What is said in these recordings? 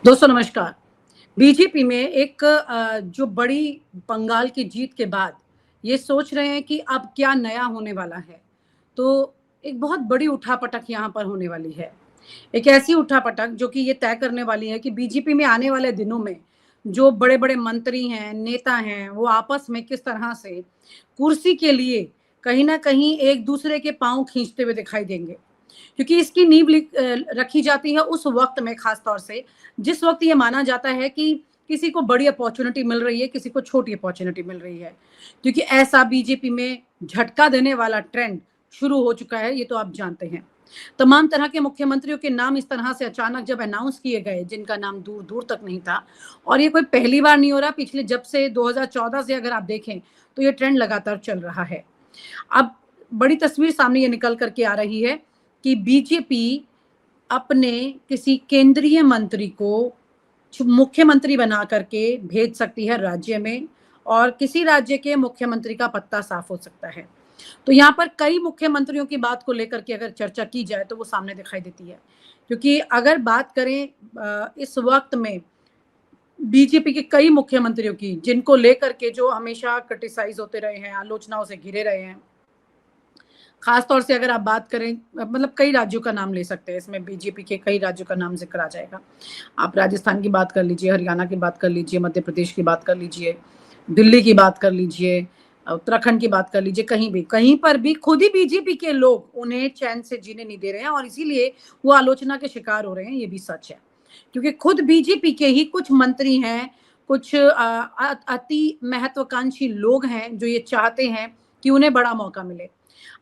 दोस्तों नमस्कार। बीजेपी में एक जो बड़ी बंगाल की जीत के बाद ये सोच रहे हैं कि अब क्या नया होने वाला है। तो एक बहुत बड़ी उठापटक यहाँ पर होने वाली है। एक ऐसी उठापटक जो कि ये तय करने वाली है कि बीजेपी में आने वाले दिनों में जो बड़े-बड़े मंत्री हैं, नेता हैं, वो आपस में किस तरह से कुर्सी के लिए कहीं न कहीं एक-दूसरे के पाँव खींचते हुए दिखाई देंगे। क्योंकि इसकी नींव रखी जाती है उस वक़्त में ख़ास तौर से, जिस वक़्त ये माना जाता है कि किसी को बड़ी अपॉर्च्युनिटी मिल रही है, किसी को छोटी अपॉर्च्युनिटी मिल रही है। क्योंकि ऐसा बीजेपी में झटका देने वाला ट्रेंड शुरू हो चुका है, ये तो आप जानते हैं। तमाम तरह के मुख्यमंत्रियों के नाम इस तरह से अचानक जब अनाउंस किए गए, जिनका नाम दूर-दूर तक नहीं था और ये कोई पहली बार नहीं हो रहा, पिछले जब से 2014 से अगर आप देखें, तो ये ट्रेंड लगातार चल रहा है। अब बड़ी तस्वीर सामने ये निकल कर के आ रही है कि बीजेपी अपने किसी केंद्रीय मंत्री को मुख्यमंत्री बना करके भेज सकती है राज्य में और किसी राज्य के मुख्यमंत्री का पत्ता साफ हो सकता है। तो यहाँ पर कई मुख्यमंत्रियों की बात को लेकर के अगर चर्चा की जाए तो वो सामने दिखाई देती है। क्योंकि अगर बात करें इस वक़्त में बीजेपी के कई मुख्यमंत्रियों की जिनको लेकर के जो हमेशा क्रिटिसाइज़ होते रहे हैं, आलोचनाओं से घिरे रहे हैं। खास तौर से अगर आप बात करें मतलब कई राज्यों का नाम ले सकते हैं, इसमें बीजेपी के कई राज्यों का नाम ज़िक्र आ जाएगा। आप राजस्थान की बात कर लीजिए, हरियाणा की बात कर लीजिए, मध्य प्रदेश की बात कर लीजिए, दिल्ली की बात कर लीजिए, उत्तराखंड की बात कर लीजिए, कहीं पर भी खुद ही बीजेपी के लोग उन्हें चैन से जीने नहीं दे रहे हैं और इसीलिए वो आलोचना के शिकार हो रहे हैं, ये भी सच है। क्योंकि खुद बीजेपी के ही कुछ मंत्री हैं, कुछ अति महत्वाकांक्षी लोग हैं, जो ये चाहते हैं कि उन्हें बड़ा मौका मिले।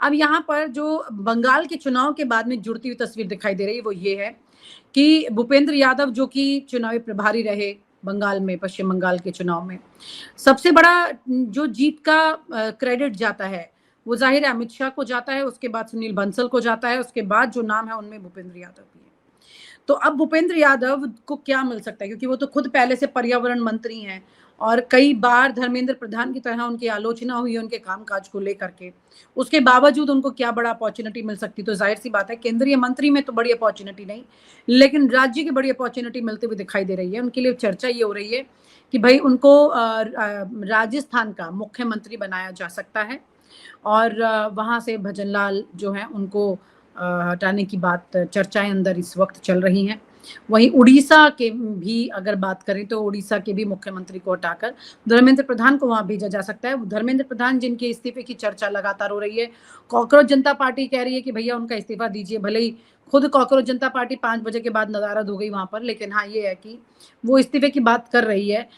अब यहाँ पर जो बंगाल के चुनाव के बाद में जुड़ती हुई तस्वीर दिखाई दे रही है वो ये है कि भूपेंद्र यादव जो कि चुनावी प्रभारी रहे बंगाल में, पश्चिम बंगाल के चुनाव में, सबसे बड़ा जो जीत का क्रेडिट जाता है वो ज़ाहिर है अमित शाह को जाता है, उसके बाद सुनील बंसल को जाता है, उसके बाद जो नाम है उनमें भूपेंद्र यादव भी है। तो अब भूपेंद्र यादव को क्या मिल सकता है, क्योंकि वो तो खुद पहले से पर्यावरण मंत्री हैं और कई बार धर्मेंद्र प्रधान की तरह उनकी आलोचना हुई है उनके कामकाज को लेकर के। उसके बावजूद उनको क्या बड़ा अपॉर्च्युनिटी मिल सकती, तो जाहिर सी बात है केंद्रीय मंत्री में तो बड़ी अपॉर्च्युनिटी नहीं, लेकिन राज्य की बड़ी अपॉर्च्युनिटी मिलती हुई दिखाई दे रही है। उनके लिए चर्चा ये हो रही है कि भाई उनको राजस्थान का मुख्यमंत्री बनाया जा सकता है और वहाँ से भजन लाल जो हैं उनको हटाने की बात चर्चाएँ अंदर इस वक़्त चल रही हैं। वहीं उड़ीसा के भी अगर बात करें तो उड़ीसा के भी मुख्यमंत्री को हटाकर धर्मेंद्र प्रधान को वहाँ भेजा जा सकता है। धर्मेंद्र प्रधान जिनके इस्तीफे की चर्चा लगातार हो रही है। कॉकरोच जनता पार्टी कह रही है कि भैया उनका इस्तीफा दीजिए, भले ही खुद कॉकरोच जनता पार्टी 5 बजे के बाद नदारद हो गई वहाँ पर, लेकिन हाँ, ये है कि वो इस्तीफे की बात कर रही है।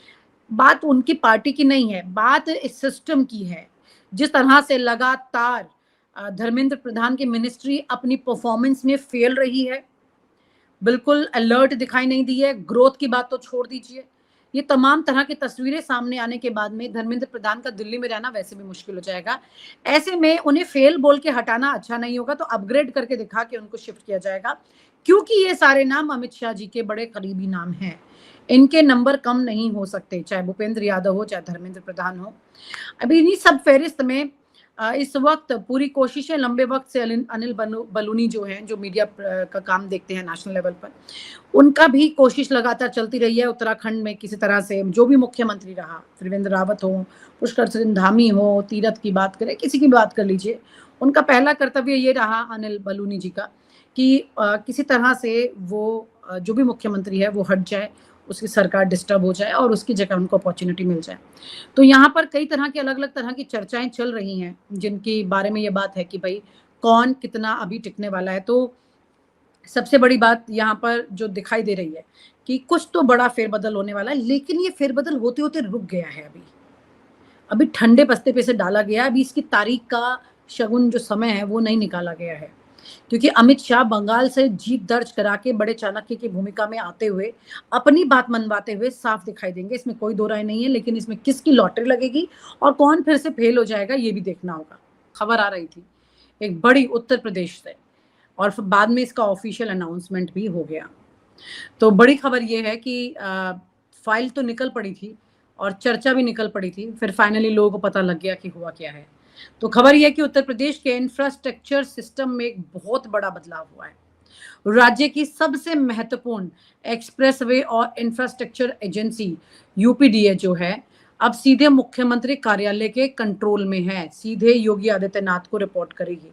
बात उनकी पार्टी की नहीं है, बात इस सिस्टम की है। जिस तरह से लगातार धर्मेंद्र प्रधान की मिनिस्ट्री अपनी परफॉर्मेंस में फेल रही है, बिल्कुल अलर्ट दिखाई नहीं दी है, ग्रोथ की बात तो छोड़ दीजिए। ये तमाम तरह की तस्वीरें सामने आने के बाद में धर्मेंद्र प्रधान का दिल्ली में रहना वैसे भी मुश्किल हो जाएगा। ऐसे में उन्हें फेल बोल के हटाना अच्छा नहीं होगा, तो अपग्रेड करके दिखा के उनको शिफ्ट किया जाएगा, क्योंकि ये सारे नाम अमित शाह जी के बड़े करीबी नाम हैं। इनके नंबर कम नहीं हो सकते, चाहे भूपेंद्र यादव हो, चाहे धर्मेंद्र प्रधान हो। अभी इन्हीं सब फ़हरिस्त में इस वक़्त पूरी कोशिशें लंबे वक़्त से अनिल बलूनी जो हैं, जो मीडिया का काम देखते हैं नेशनल लेवल पर, उनका भी कोशिश लगातार चलती रही है उत्तराखंड में किसी तरह से जो भी मुख्यमंत्री रहा, त्रिवेंद्र रावत हो, पुष्कर सिंह धामी हो, तीरथ की बात करें, किसी की बात कर लीजिए, उनका पहला कर्तव्य ये रहा अनिल बलूनी जी का कि किसी तरह से वो जो भी मुख्यमंत्री है वो हट जाए, उसकी सरकार डिस्टर्ब हो जाए और उसकी जगह उनको अपॉर्च्युनिटी मिल जाए। तो यहाँ पर कई तरह की अलग-अलग तरह की चर्चाएँ चल रही हैं, जिनके बारे में ये बात है कि भई कौन कितना अभी टिकने वाला है। तो सबसे बड़ी बात यहाँ पर जो दिखाई दे रही है कि कुछ तो बड़ा फेरबदल होने वाला है, लेकिन ये फेरबदल होते-होते रुक गया है अभी। अभी ठंडे बस्ते पे से डाला गया है, अभी इसकी तारीख का शगुन जो समय है वो नहीं निकाला गया है। क्योंकि अमित शाह बंगाल से जीत दर्ज करा के बड़े चाणक्य की भूमिका में आते हुए अपनी बात मनवाते हुए साफ दिखाई देंगे, इसमें कोई दो राय नहीं है। लेकिन इसमें किसकी लॉटरी लगेगी और कौन फिर से फेल हो जाएगा ये भी देखना होगा। खबर आ रही थी एक बड़ी उत्तर प्रदेश से और फिर बाद में इसका ऑफिशियल अनाउंसमेंट भी हो गया। तो बड़ी खबर ये है कि फाइल तो निकल पड़ी थी और चर्चा भी निकल पड़ी थी, फिर फाइनली लोगों को पता लग गया कि हुआ क्या है। तो खबर ये है कि उत्तर प्रदेश के इंफ्रास्ट्रक्चर सिस्टम में एक बहुत बड़ा बदलाव हुआ है। राज्य की सबसे महत्वपूर्ण एक्सप्रेसवे और इंफ्रास्ट्रक्चर एजेंसी यूपीडीए जो है, अब सीधे मुख्यमंत्री कार्यालय के कंट्रोल में है, सीधे योगी आदित्यनाथ को रिपोर्ट करेगी।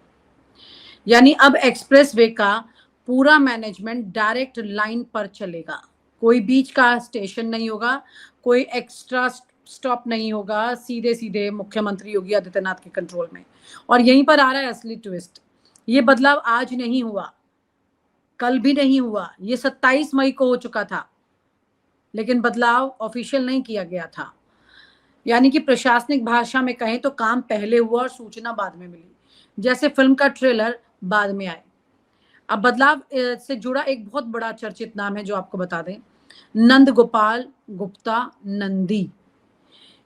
यानी अब एक्सप्रेसवे का पूरा मैनेजमेंट डायरेक्ट लाइन पर चलेगा, कोई बीच का स्टेशन नहीं होगा, कोई एक्स्ट्रा स्टॉप नहीं होगा, सीधे सीधे मुख्यमंत्री योगी आदित्यनाथ के कंट्रोल में। और यहीं पर आ रहा है असली ट्विस्ट। ये बदलाव आज नहीं हुआ, कल भी नहीं हुआ, ये 27 मई को हो चुका था, लेकिन बदलाव ऑफिशियल नहीं किया गया था। यानी कि प्रशासनिक भाषा में कहें तो काम पहले हुआ और सूचना बाद में मिली, जैसे फिल्म का ट्रेलर बाद में आए। अब बदलाव से जुड़ा एक बहुत बड़ा चर्चित नाम है जो आपको बता दें, नंद गोपाल गुप्ता नंदी,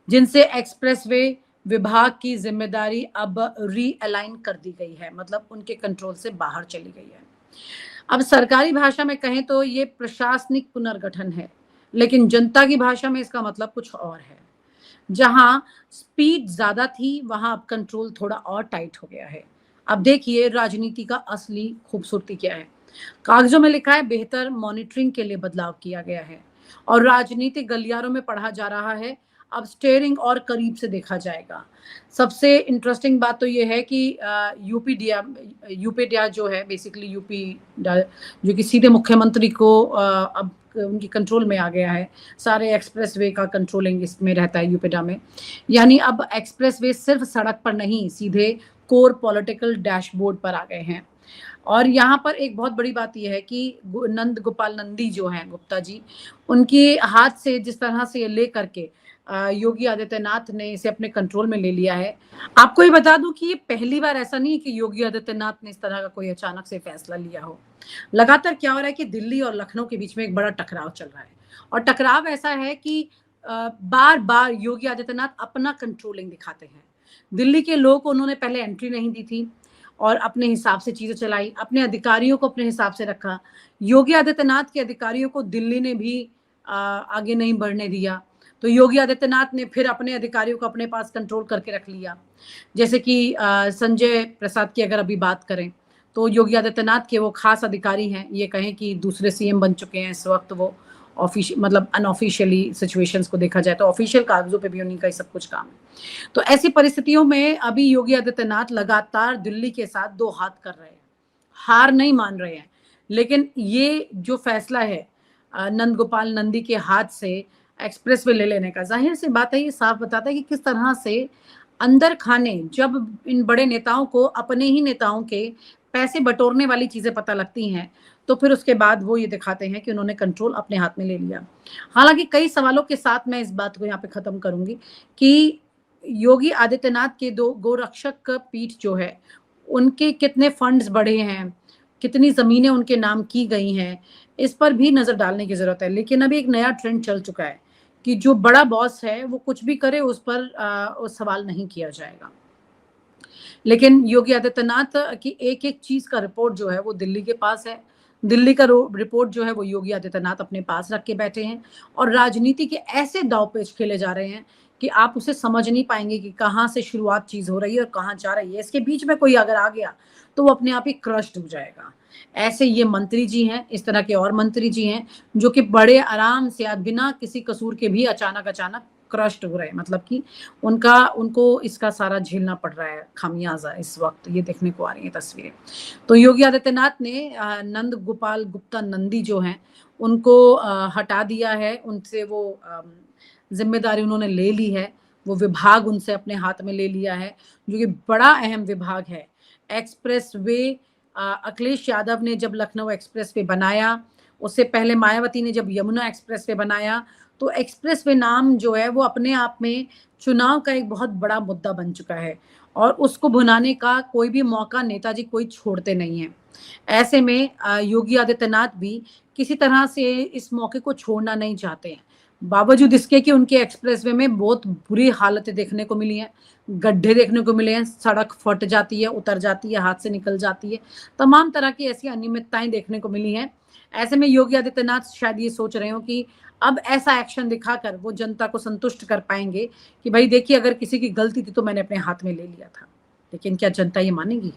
जिनसे एक्सप्रेसवे विभाग की जिम्मेदारी अब रीअलाइन कर दी गई है, मतलब उनके कंट्रोल से बाहर चली गई है। अब सरकारी भाषा में कहें तो ये प्रशासनिक पुनर्गठन है, लेकिन जनता की भाषा में इसका मतलब कुछ और है। जहां स्पीड ज्यादा थी, वहां अब कंट्रोल थोड़ा और टाइट हो गया है। अब देखिए राजनीति का असली खूबसूरती क्या है। कागजों में लिखा है बेहतर मॉनिटरिंग के लिए बदलाव किया गया है, और राजनीतिक गलियारों में पढ़ा जा रहा है अब स्टेयरिंग और करीब से देखा जाएगा। सबसे इंटरेस्टिंग बात तो ये है कि यूपीडिया जो है बेसिकली यूपी जो कि सीधे मुख्यमंत्री को अब उनकी कंट्रोल में आ गया है। सारे एक्सप्रेसवे का कंट्रोलिंग इसमें रहता है यूपीडा में। यानी अब एक्सप्रेसवे सिर्फ सड़क पर नहीं, सीधे कोर पॉलिटिकल डैशबोर्ड पर आ गए हैं। और यहाँ पर एक बहुत बड़ी बात यह है कि नंद गोपाल नंदी जो हैं गुप्ता जी, उनके हाथ से जिस तरह से ये ले करके योगी आदित्यनाथ ने इसे अपने कंट्रोल में ले लिया है। आपको ये बता दूं कि ये पहली बार ऐसा नहीं है कि योगी आदित्यनाथ ने इस तरह का कोई अचानक से फैसला लिया हो। लगातार क्या हो रहा है कि दिल्ली और लखनऊ के बीच में एक बड़ा टकराव चल रहा है, और टकराव ऐसा है कि बार बार योगी आदित्यनाथ अपना कंट्रोलिंग दिखाते हैं। दिल्ली के लोगों को उन्होंने पहले एंट्री नहीं दी थी और अपने हिसाब से चीजें चलाई, अपने अधिकारियों को अपने हिसाब से रखा। योगी आदित्यनाथ के अधिकारियों को दिल्ली ने भी आगे नहीं बढ़ने दिया, तो योगी आदित्यनाथ ने फिर अपने अधिकारियों को अपने पास कंट्रोल करके रख लिया। जैसे कि संजय प्रसाद की अगर अभी बात करें तो योगी आदित्यनाथ के वो खास अधिकारी हैं, ये कहें कि दूसरे सीएम बन चुके हैं इस वक्त वो। मतलब अनऑफिशियली सिचुएशंस को देखा जाए तो ऑफिशियल कागजों पे भी उन्हीं का ही सब कुछ काम है। तो ऐसी परिस्थितियों में अभी योगी आदित्यनाथ लगातार दिल्ली के साथ दो हाथ कर रहे हैं, हार नहीं मान रहे हैं। लेकिन ये जो फैसला है नंद गोपाल नंदी के हाथ से एक्सप्रेस वे ले लेने का, जाहिर सी बात है ये साफ बताता है कि किस तरह से अंदर खाने जब इन बड़े नेताओं को अपने ही नेताओं के पैसे बटोरने वाली चीजें पता लगती हैं, तो फिर उसके बाद वो ये दिखाते हैं कि उन्होंने कंट्रोल अपने हाथ में ले लिया। हालांकि कई सवालों के साथ मैं इस बात को यहाँ पे खत्म करूंगी कि योगी आदित्यनाथ के दो गोरक्षक पीठ जो है, उनके कितने फंड्स बढ़े हैं, कितनी जमीनें उनके नाम की गई हैं, इस पर भी नजर डालने की जरूरत है। लेकिन अभी एक नया ट्रेंड चल चुका है कि जो बड़ा बॉस है वो कुछ भी करे उस पर सवाल नहीं किया जाएगा। लेकिन योगी आदित्यनाथ की एक एक चीज का रिपोर्ट जो है वो दिल्ली के पास है, दिल्ली का रिपोर्ट जो है वो योगी आदित्यनाथ अपने पास रख के बैठे हैं, और राजनीति के ऐसे दांवपेच खेले जा रहे हैं कि आप उसे समझ नहीं पाएंगे कि कहाँ से शुरुआत चीज हो रही है और कहाँ जा रही है। इसके बीच में कोई अगर आ गया तो वो अपने आप ही क्रश्ड हो जाएगा। ऐसे ये मंत्री जी हैं, इस तरह के और मंत्री जी हैं जो कि बड़े आराम से बिना किसी कसूर के भी अचानक अचानक क्रश्ड हो रहे हैं, मतलब कि उनको इसका सारा झेलना पड़ रहा है खामियाजा। इस वक्त ये देखने को आ रही है तस्वीरें। तो योगी आदित्यनाथ ने नंद गोपाल गुप्ता नंदी जो हैं उनको हटा दिया है, उनसे वो जिम्मेदारी उन्होंने ले ली है, वो विभाग उनसे अपने हाथ में ले लिया है जो कि बड़ा अहम विभाग है। एक्सप्रेस वे अखिलेश यादव ने जब लखनऊ एक्सप्रेस वे बनाया, उससे पहले मायावती ने जब यमुना एक्सप्रेस वे बनाया, तो एक्सप्रेस वे नाम जो है वो अपने आप में चुनाव का एक बहुत बड़ा मुद्दा बन चुका है, और उसको भुनाने का कोई भी मौका नेताजी कोई छोड़ते नहीं है। ऐसे में योगी आदित्यनाथ भी किसी तरह से इस मौके को छोड़ना नहीं चाहते हैं, बावजूद इसके कि उनके एक्सप्रेसवे में बहुत बुरी हालतें देखने को मिली हैं, गड्ढे देखने को मिले हैं, सड़क फट जाती है, उतर जाती है, हाथ से निकल जाती है, तमाम तरह की ऐसी अनियमितताएं देखने को मिली हैं। ऐसे में योगी आदित्यनाथ शायद ये सोच रहे हो कि अब ऐसा एक्शन दिखाकर वो जनता को संतुष्ट कर पाएंगे कि भाई देखिए अगर किसी की गलती थी तो मैंने अपने हाथ में ले लिया था। लेकिन क्या जनता ये मानेगी?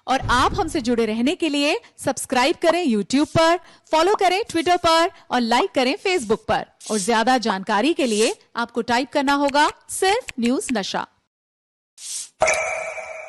और आप हमसे जुड़े रहने के लिए सब्सक्राइब करें YouTube पर, फॉलो करें ट्विटर पर और लाइक करें Facebook पर। और ज्यादा जानकारी के लिए आपको टाइप करना होगा सिर्फ न्यूज नशा।